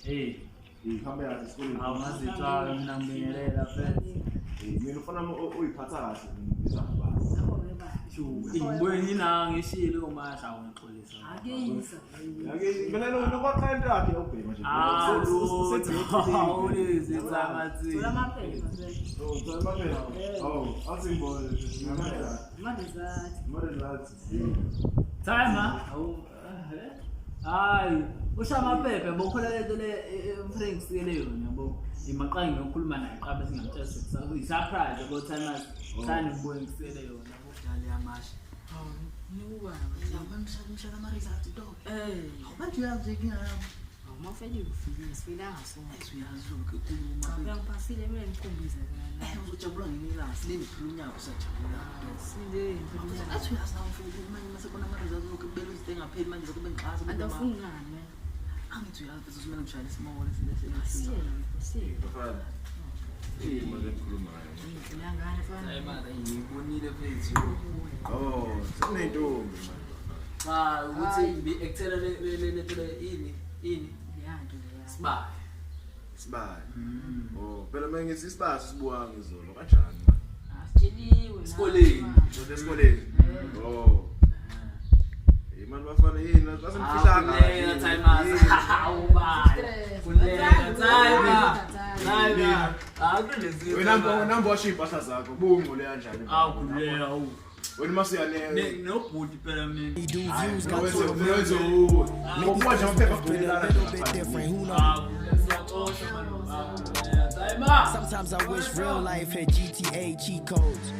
Eh. Ihambe kahle esikoleni. Awungazitshwala mina ngibingelela friends. Mina ufana uyiphatha kahle ngizabasi. Ingibweni na ngishilo umasha ngixolisa. Akuyisa. Mina nokwaqhenta yakhe ubhema nje. Ulezi tsamathi. Thola amaphepha nje. Thola amaphepha. Asingibone ngamandla. Madezathi. Time hayi usha amaphepha bokhola lento le Frank sikele yona yabo imaqangi ngokukhuluma naye qaba singamtshela ukuthi uyisurprise yabo timers sani ubuye ngisikele yona ngokudala yamasha Nuwa. ngishaka ama results do manje uyazi ngiyami Awumafeli ukufika sifilanga sonke. uyazi ukukhuluma Ngiyangipasile mina ngikhombisa uzojabula nginila silengikhulunya usajabula sile ngikunyaka. athi uyazi mfowethu manje mase bona ama results ukubela izinto engapheli manje zokuba ngixhasa Andafuni ngani. angithi uyazi bese kumele ngishayele isimole silesele Sile. Bafana. Manje ngikhuluma ngayo. Ngiyangana fana. hayi manje ngiyibonile phethu Sinentombi cha ukuthi ngibe ekuthela le ini Yanto leya. Sibaye. phela manje ngithi isibasi sibuwanga izolo kanjani? Asitsheliwe. Esikoleni. Esikoleni. Imali bafana yini basemfihlanga. Wena number waship impahla zakho bungole kanjani? Wena masiyane nobhuti phela mina We do views got wenze to wenze ngokuwaje amaphepha a little bit different. Who knows? Sometimes I wish real life had GTA cheat codes.